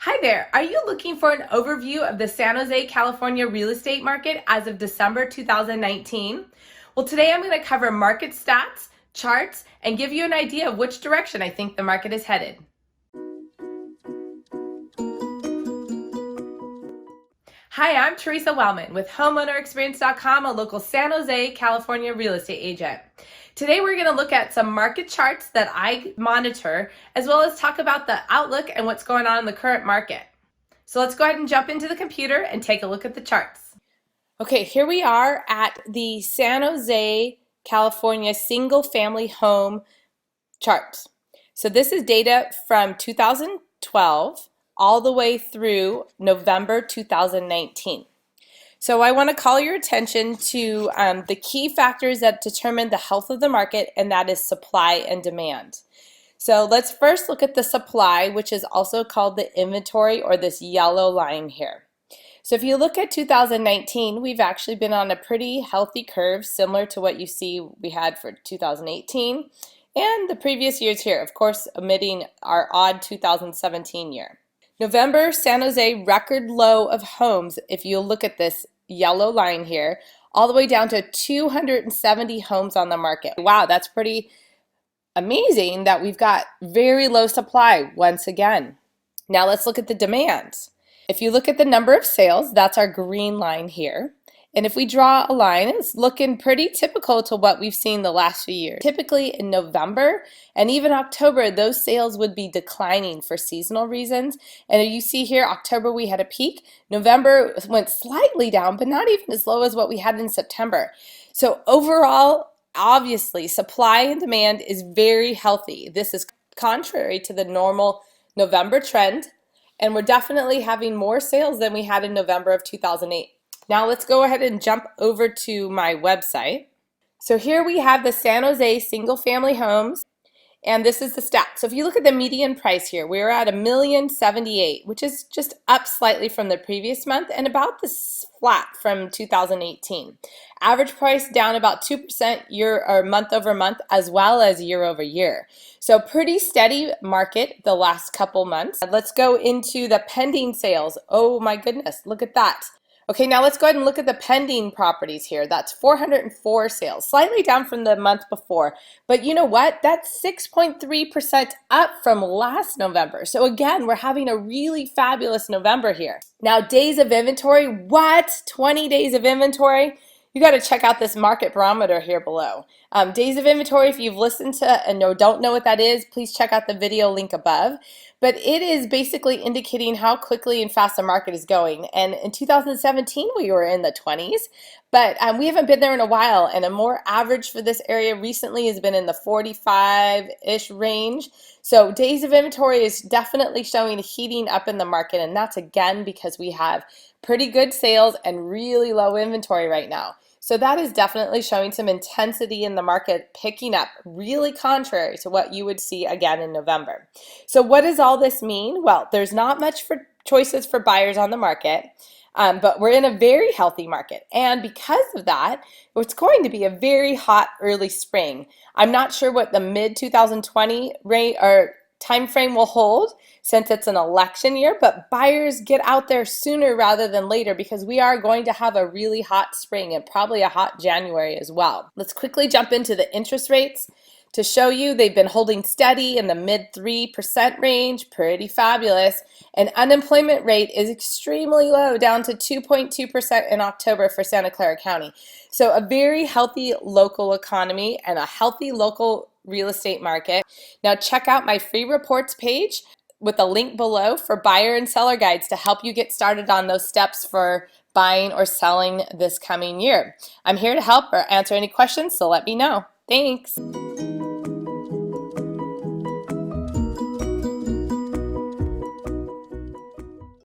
Hi there. Are you looking for an overview of the San Jose, California real estate market as of December 2019? Well, today I'm going to cover market stats, charts, and give you an idea of which direction I think the market is headed. Hi, I'm Theresa Wellman with homeownerexperience.com, a local San Jose, California real estate agent. Today we're going to look at some market charts that I monitor, as well as talk about the outlook and what's going on in the current market. So let's go ahead and jump into the computer and take a look at the charts. Okay, here we are at the San Jose, California single family home charts. So this is data from 2012 all the way through November 2019. So I want to call your attention to the key factors that determine the health of the market, and that is supply and demand. So let's first look at the supply, which is also called the inventory, or this yellow line here. So if you look at 2019, we've actually been on a pretty healthy curve, similar to what you see we had for 2018 and the previous years here, of course, omitting our odd 2017 year. November, San Jose, record low of homes, if you look at this yellow line here, all the way down to 270 homes on the market. Wow, that's pretty amazing that we've got very low supply once again. Now let's look at the demand. If you look at the number of sales, that's our green line here. And if we draw a line, it's looking pretty typical to what we've seen the last few years. Typically in November and even October, those sales would be declining for seasonal reasons. And you see here, October we had a peak. November went slightly down, but not even as low as what we had in September. So overall, obviously, supply and demand is very healthy. This is contrary to the normal November trend, and we're definitely having more sales than we had in November of 2008. Now let's go ahead and jump over to my website. So here we have the San Jose single family homes, and this is the stat. So if you look at the median price here, we're at $1,078,000, which is just up slightly from the previous month and about this flat from 2018. Average price down about 2% year or month over month, as well as year over year. So pretty steady market the last couple months. Let's go into the pending sales. Oh my goodness, look at that. Okay, now let's go ahead and look at the pending properties here. That's 404 sales, slightly down from the month before. But you know what? That's 6.3% up from last November. So again, we're having a really fabulous November here. Now, days of inventory, what? 20 days of inventory? You got to check out this market barometer here below. Days of inventory, if you've listened to and don't know what that is, please check out the video link above. But it is basically indicating how quickly and fast the market is going. And in 2017, we were in the 20s, but we haven't been there in a while. And a more average for this area recently has been in the 45-ish range. So days of inventory is definitely showing heating up in the market. And that's again because we have pretty good sales and really low inventory right now. So that is definitely showing some intensity in the market picking up, really contrary to what you would see again in November. So what does all this mean? Well, there's not much for choices for buyers on the market, but we're in a very healthy market. And because of that, it's going to be a very hot early spring. I'm not sure what the mid-2020 rate or time frame will hold since it's an election year, but buyers get out there sooner rather than later because we are going to have a really hot spring and probably a hot January as well. Let's quickly jump into the interest rates to show you they've been holding steady in the mid 3% range, pretty fabulous. And unemployment rate is extremely low, down to 2.2% in October for Santa Clara County. So a very healthy local economy and a healthy local real estate market. Now check out my free reports page with a link below for buyer and seller guides to help you get started on those steps for buying or selling this coming year. I'm here to help or answer any questions, so let me know. Thanks.